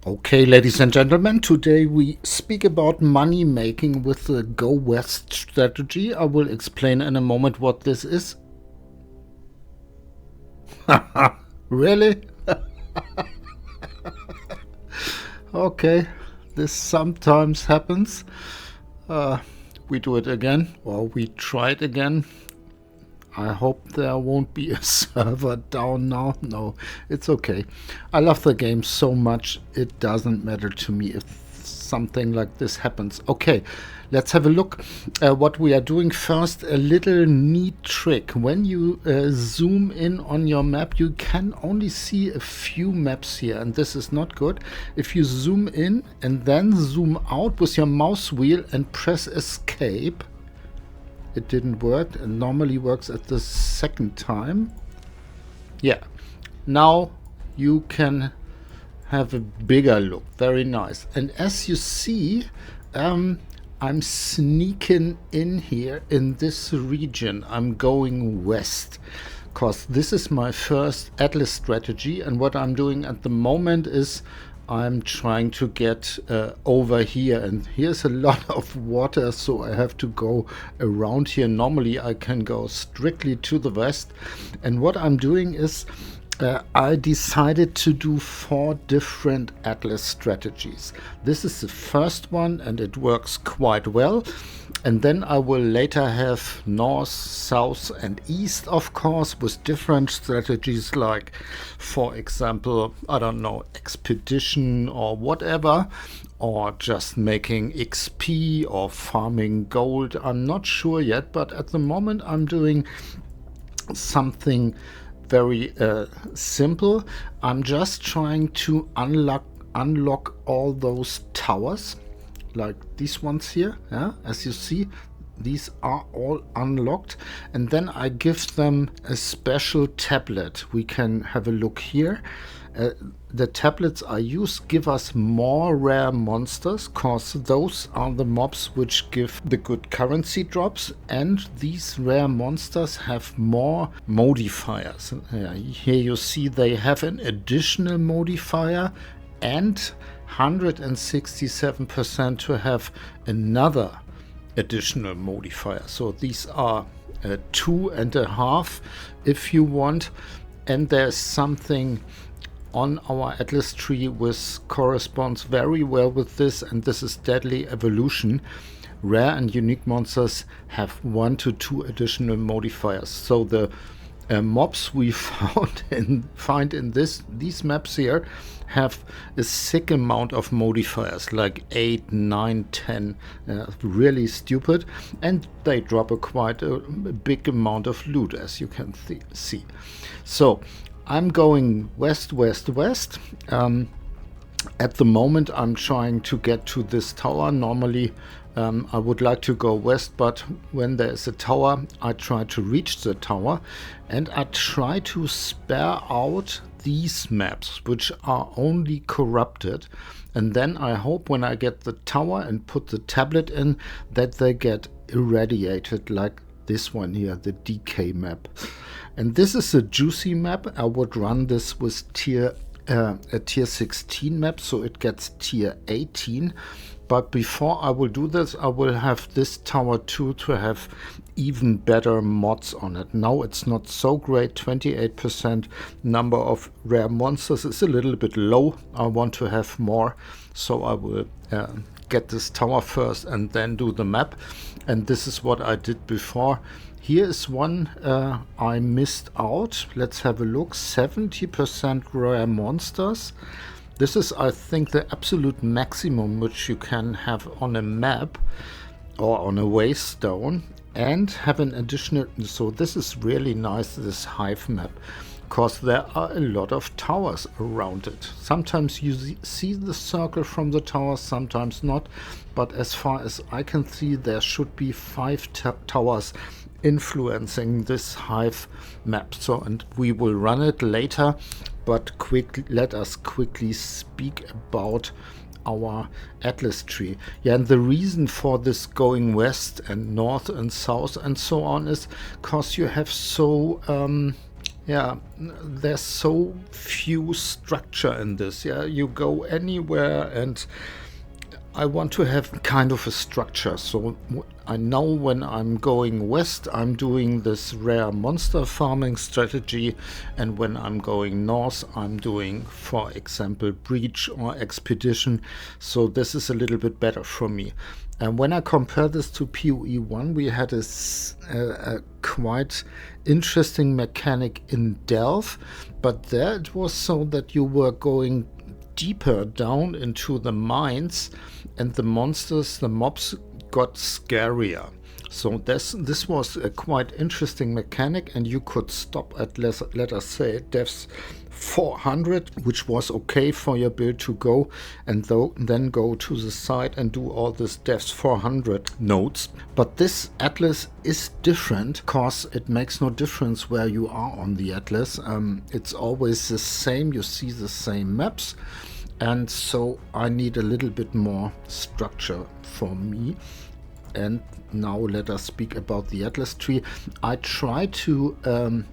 Okay, ladies and gentlemen, today we speak about money making with the Go West strategy. I will explain in a moment what this is. Really? Okay, this sometimes happens. Uh, we do it again, or we try it again. I hope there won't be a server down now. No, it's okay. I love the game so much, it doesn't matter to me if something like this happens. Okay, let's have a look what we are doing first. A little neat trick. When you zoom in on your map, you can only see a few maps here, and this is not good. If you zoom in and then zoom out with your mouse wheel and press escape, it didn't work. It normally works at the second time. Yeah, now you can have a bigger look. Very nice. And as you see, I'm sneaking in here in this region. I'm going west because this is my first Atlas strategy, and what I'm doing at the moment is I'm trying to get over here, and here's a lot of water, so I have to go around here. Normally I can go strictly to the west, and what I'm doing is I decided to do 4 different Atlas strategies. This is the first one and it works quite well. And then I will later have north, south and east, of course, with different strategies like, for example, I don't know, expedition or whatever, or just making XP or farming gold. I'm not sure yet, but at the moment I'm doing something very simple. I'm just trying to unlock all those towers, like these ones here. Yeah, as you see, these are all unlocked, and then I give them a special tablet. We can have a look here. The tablets I use give us more rare monsters, cause those are the mobs which give the good currency drops, and these rare monsters have more modifiers. Here you see they have an additional modifier and 167% to have another additional modifier. So these are 2.5 if you want, and there's something on our Atlas tree which corresponds very well with this, and this is Deadly Evolution. Rare and unique monsters have 1 to 2 additional modifiers. So the mobs we find in these maps here have a sick amount of modifiers, like 8, 9, 10. Really stupid, and they drop quite a big amount of loot, as you can see. So I'm going west. At the moment I'm trying to get to this tower. Normally I would like to go west, but when there is a tower I try to reach the tower, and I try to spare out these maps which are only corrupted, and then I hope when I get the tower and put the tablet in that they get irradiated, like this one here, the DK map. And this is a juicy map. I would run this with a tier 16 map, so it gets tier 18. But before I will do this, I will have this tower too to have even better mods on it. Now it's not so great. 28% number of rare monsters is a little bit low. I want to have more, so I will get this tower first and then do the map. And this is what I did before. Here is one I missed out. Let's have a look. 70% rare monsters. This is, I think, the absolute maximum which you can have on a map or on a waystone, and have an additional. So this is really nice, this hive map, because there are a lot of towers around it. Sometimes you see the circle from the towers, sometimes not, but as far as I can see there should be 5 towers influencing this hive map. So, and we will run it later, but let us quickly speak about our Atlas tree. Yeah, and the reason for this going west and north and south and so on is because you have so Yeah, there's so few structure in this. Yeah, you go anywhere, and I want to have kind of a structure. So I know when I'm going west, I'm doing this rare monster farming strategy, and when I'm going north, I'm doing, for example, breach or expedition. So this is a little bit better for me. And when I compare this to PoE 1, we had a quite interesting mechanic in Delve, but there it was so that you were going deeper down into the mines, and the monsters, the mobs, got scarier. So this was a quite interesting mechanic, and you could stop at, let us say, depths 400, which was okay for your build to go, and then go to the side and do all this depths 400 nodes. But this atlas is different because it makes no difference where you are on the atlas. It's always the same, you see the same maps, and so I need a little bit more structure for me. And now let us speak about the atlas tree. I try to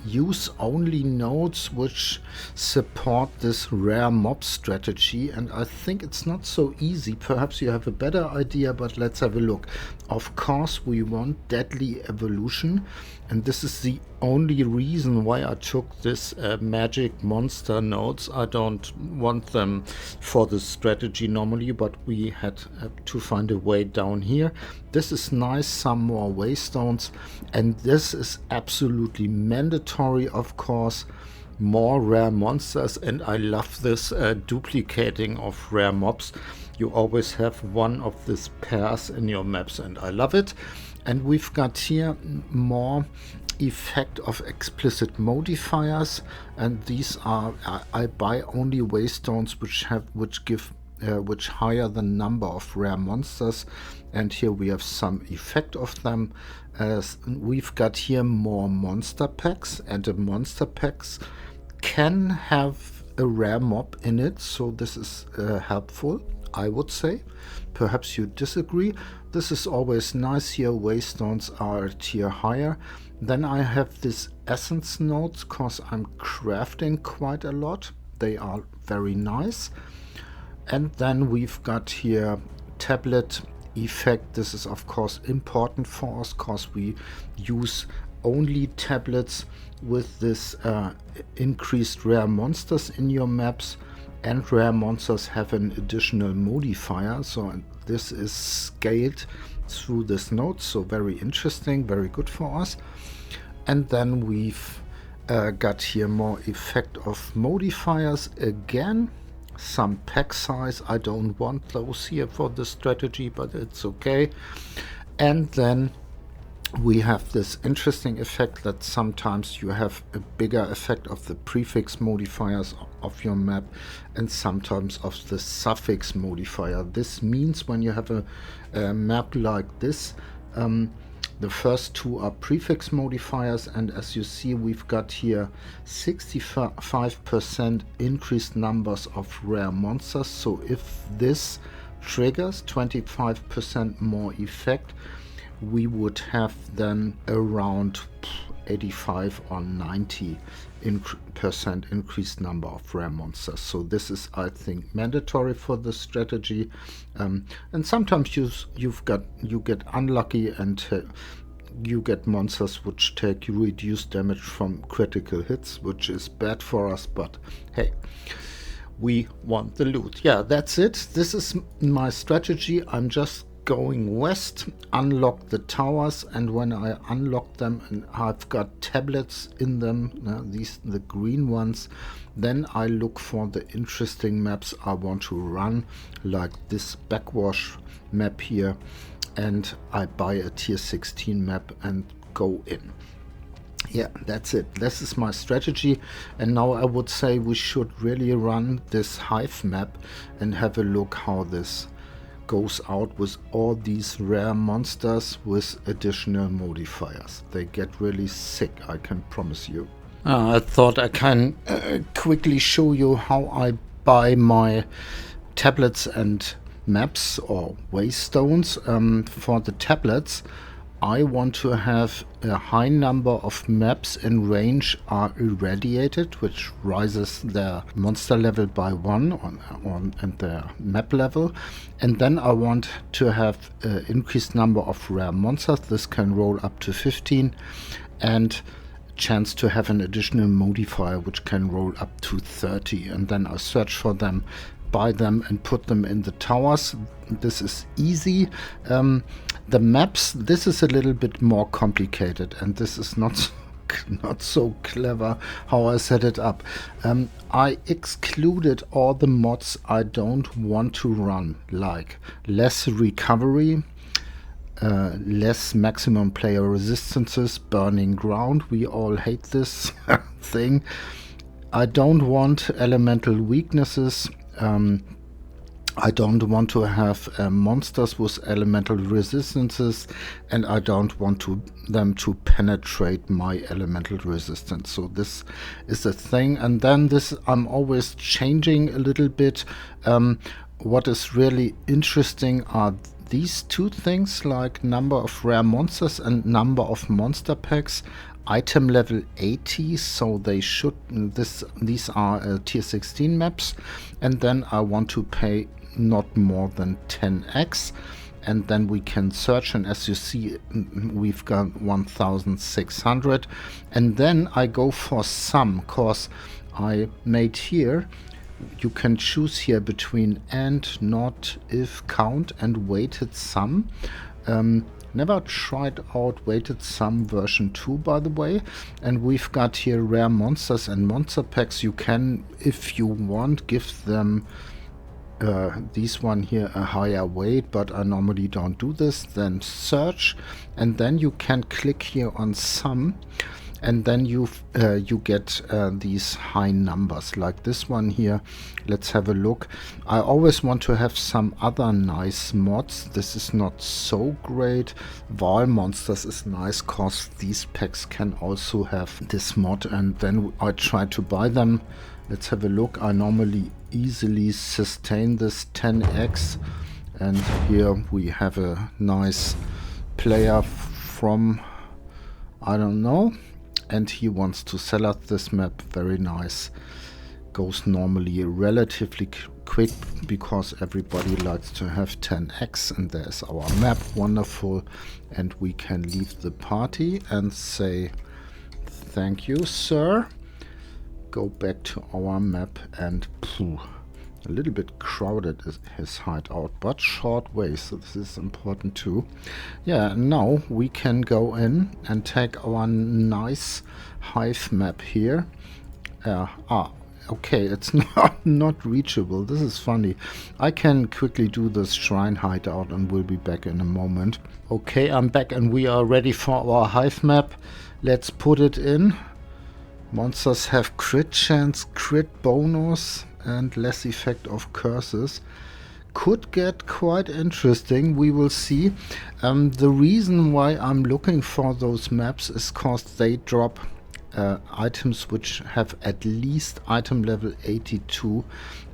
use only nodes which support this rare mob strategy, and I think it's not so easy. Perhaps you have a better idea, but let's have a look. Of course we want deadly evolution, and this is the only reason why I took this magic monster nodes. I don't want them for the strategy normally, but we had to find a way down here. This is nice, some more waystones, and this is absolutely mandatory, of course. More rare monsters, and I love this duplicating of rare mobs. You always have one of these pairs in your maps, and I love it. And we've got here more effect of explicit modifiers, and these are I buy only waystones which higher the number of rare monsters, and here we have some effect of them. We've got here more monster packs, and the monster packs can have a rare mob in it, so this is helpful, I would say. Perhaps you disagree. This is always nice here. Waystones are a tier higher. Then I have this essence nodes because I'm crafting quite a lot. They are very nice. And then we've got here tablet effect. This is of course important for us because we use only tablets with this increased rare monsters in your maps, and rare monsters have an additional modifier, so this is scaled through this node, so very interesting, very good for us. And then we've got here more effect of modifiers again. Some pack size, I don't want those here for the strategy, but it's okay. And then we have this interesting effect that sometimes you have a bigger effect of the prefix modifiers of your map, and sometimes of the suffix modifier. This means when you have a map like this, the first two are prefix modifiers, and as you see, we've got here 65% increased numbers of rare monsters. So if this triggers 25% more effect, we would have then around 85 or 90% increased number of rare monsters. So this is, I think, mandatory for the strategy. And sometimes you get unlucky and you get monsters which take reduced damage from critical hits, which is bad for us, but hey, we want the loot. Yeah, that's it. This is my strategy. I'm just going west, unlock the towers, and when I unlock them and I've got tablets in them, the green ones, then I look for the interesting maps I want to run, like this backwash map here, and I buy a tier 16 map and go in. Yeah, that's it. This is my strategy, and now I would say we should really run this hive map and have a look how this goes out with all these rare monsters with additional modifiers. They get really sick, I can promise you. I thought I can quickly show you how I buy my tablets and maps or waystones. For the tablets, I want to have a high number of maps in range are irradiated, which rises their monster level by 1 and their map level. And then I want to have an increased number of rare monsters. This can roll up to 15, and chance to have an additional modifier which can roll up to 30. And then I search for them, buy them, and put them in the towers. This is easy. The maps, this is a little bit more complicated, and this is not so clever how I set it up. I excluded all the mods I don't want to run, like less recovery, less maximum player resistances, burning ground. We all hate this thing. I don't want elemental weaknesses. I don't want to have monsters with elemental resistances, and I don't want them to penetrate my elemental resistance. So this is the thing. And then this, I'm always changing a little bit. What is really interesting are these two things, like number of rare monsters and number of monster packs. Item level 80, so they should, these are tier 16 maps, and then I want to pay not more than 10x, and then we can search, and as you see, we've got 1600. And then I go for sum, cause I made here, you can choose here between and, not, if, count, and weighted sum. Never tried out weighted sum version 2, by the way. And we've got here rare monsters and monster packs. You can, if you want, give them these one here a higher weight, but I normally don't do this. Then search, and then you can click here on sum, and then you get these high numbers like this one here. Let's have a look. I always want to have some other nice mods. This is not so great. Val monsters is nice cause these packs can also have this mod, and then I try to buy them. Let's have a look. I normally easily sustain this 10x, and here we have a nice player from, I don't know, and he wants to sell us this map. Very nice. Goes normally relatively quick because everybody likes to have 10x, and there's our map. Wonderful. And we can leave the party and say thank you, sir. Go back to our map, and a little bit crowded is his hideout, but short way, so this is important too. Yeah, now we can go in and take our nice hive map here. Okay, it's not reachable. This is funny. I can quickly do this shrine hideout and we'll be back in a moment. Okay, I'm back and we are ready for our hive map. Let's put it in. Monsters have crit chance, crit bonus, and less effect of curses. Could get quite interesting. We will see. The reason why I'm looking for those maps is because they drop items which have at least item level 82,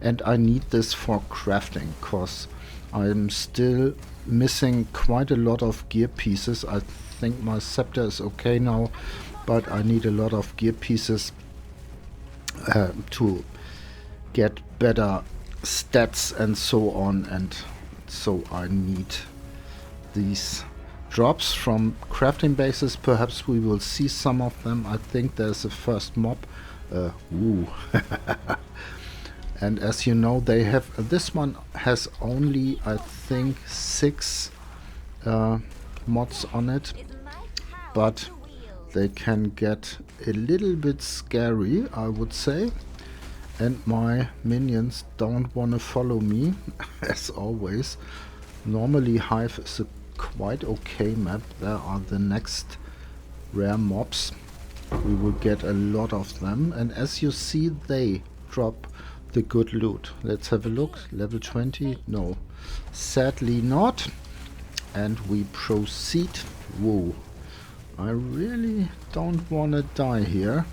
and I need this for crafting because I'm still missing quite a lot of gear pieces. I think my scepter is okay now, but I need a lot of gear pieces to get better stats and so on, and so I need these drops from crafting bases. Perhaps we will see some of them. I think there's a first mob. And as you know, they have, this one has only, I think, 6 mods on it, but they can get a little bit scary, I would say. And my minions don't want to follow me, as always. Normally Hive is a quite okay map. There are the next rare mobs. We will get a lot of them, and as you see, they drop the good loot. Let's have a look. Level 20? No, sadly not. And we proceed. Whoa, I really don't want to die here.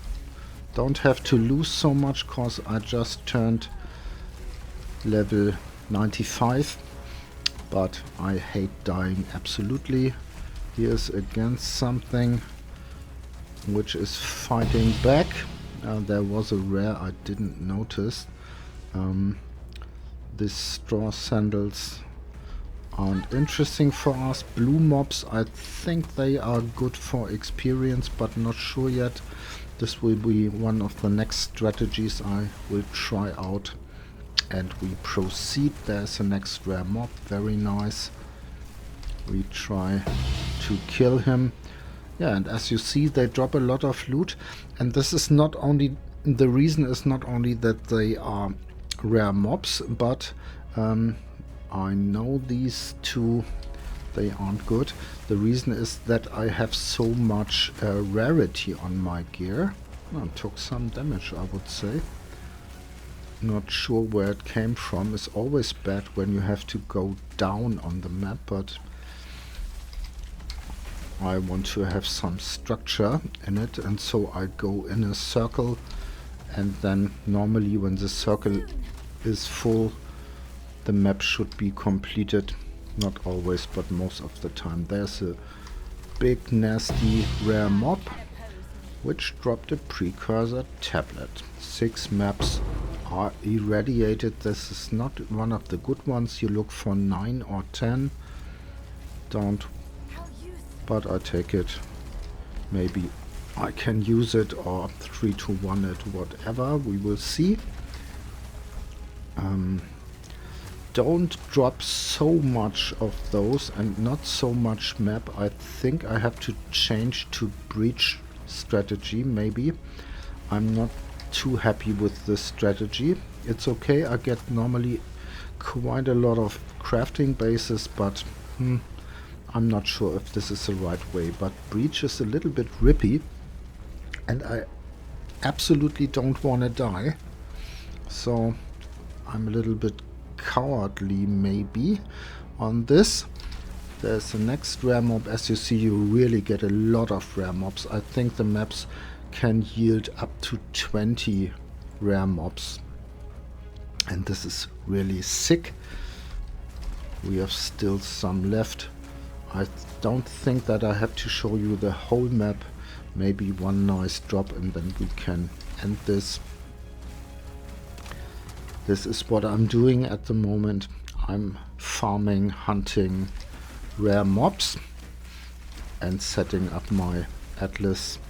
Don't have to lose so much cause I just turned level 95. But I hate dying absolutely. Here's again something which is fighting back. There was a rare I didn't notice. These straw sandals aren't interesting for us. Blue mobs, I think they are good for experience, but not sure yet. This will be one of the next strategies I will try out. And we proceed. There's the next rare mob. Very nice. We try to kill him. Yeah, and as you see, they drop a lot of loot. And this is not only... the reason is not only that they are rare mobs, but I know these two, they aren't good. The reason is that I have so much rarity on my gear. I took some damage, I would say. Not sure where it came from. It's always bad when you have to go down on the map, but I want to have some structure in it, and so I go in a circle, and then normally when the circle is full, the map should be completed. Not always, but most of the time. There's a big nasty rare mob which dropped a precursor tablet. 6 maps are irradiated. This is not one of the good ones. You look for 9 or 10. Don't, but I take it. Maybe I can use it, or 3 to 1 it, whatever. We will see. Don't drop so much of those and not so much map. I think I have to change to breach strategy, maybe. I'm not too happy with this strategy. It's okay, I get normally quite a lot of crafting bases, but I'm not sure if this is the right way. But breach is a little bit rippy, and I absolutely don't want to die. So I'm a little bit cowardly maybe on this. There's the next rare mob. As you see, you really get a lot of rare mobs. I think the maps can yield up to 20 rare mobs, and this is really sick. We have still some left. I don't think that I have to show you the whole map. Maybe one nice drop and then we can end this. This is what I'm doing at the moment. I'm farming, hunting rare mobs and setting up my atlas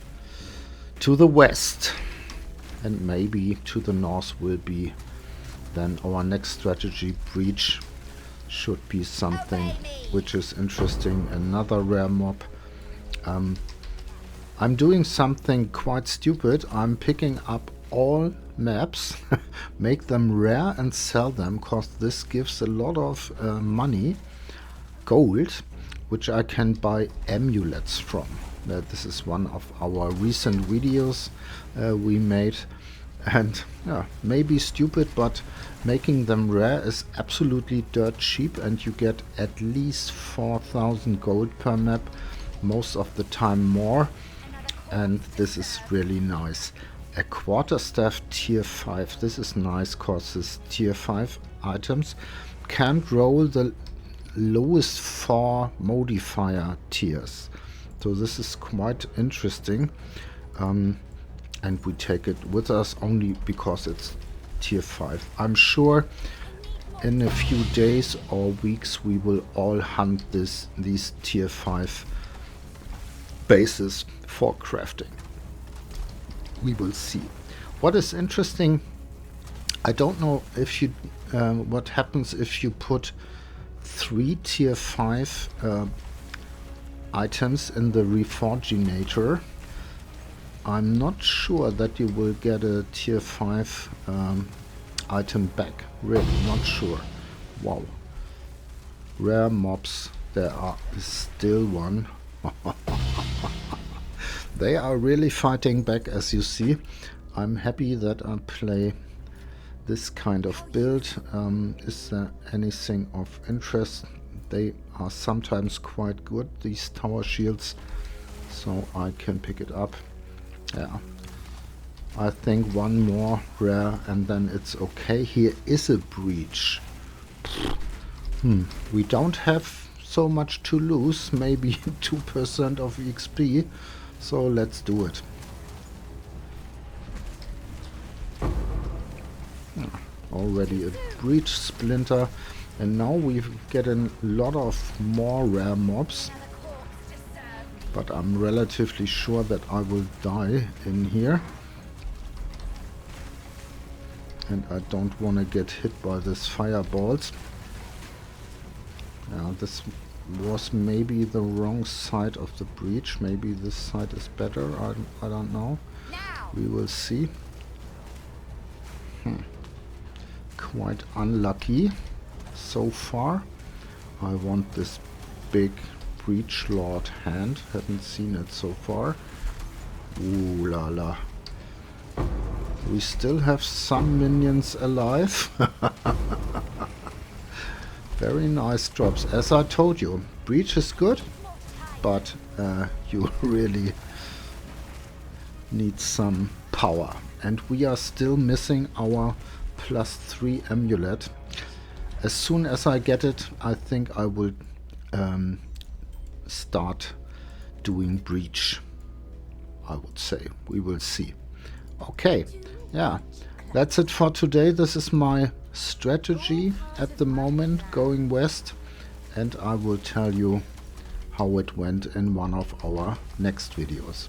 to the west, and maybe to the north will be then our next strategy. Breach should be something which is interesting. Another rare mob. I'm doing something quite stupid. I'm picking up all maps, make them rare and sell them, because this gives a lot of money, gold, which I can buy amulets from. This is one of our recent videos we made, and yeah, maybe stupid, but making them rare is absolutely dirt cheap, and you get at least 4,000 gold per map, most of the time more, and this is really nice. A quarterstaff tier 5. This is nice because this tier 5 items can't roll the lowest 4 modifier tiers. So this is quite interesting. And we take it with us only because it's tier 5. I'm sure in a few days or weeks we will all hunt these tier 5 bases for crafting. We will see. What is interesting, I don't know if you what happens if you put 3 tier 5 items in the reforginator. I'm not sure that you will get a tier 5 item back. Really not sure. Wow. Rare mobs. There are still one. They are really fighting back, as you see. I'm happy that I play this kind of build. Is there anything of interest? They are sometimes quite good, these tower shields, so I can pick it up. Yeah, I think one more rare and then it's okay. Here is a breach. We don't have so much to lose, maybe 2% of XP, so let's do it. Already a breach splinter, and now we get a lot of more rare mobs, but I'm relatively sure that I will die in here, and I don't want to get hit by these fireballs. This was maybe the wrong side of the breach. Maybe this side is better. I don't know. We will see. Quite unlucky so far. I want this big breach lord hand. Haven't seen it so far. Ooh la la. We still have some minions alive. Very nice drops. As I told you, breach is good, but you really need some power. And we are still missing our +3 amulet. As soon as I get it, I think I will start doing breach. I would say. We will see. Okay, yeah, that's it for today. This is my strategy at the moment, going west, and I will tell you how it went in one of our next videos.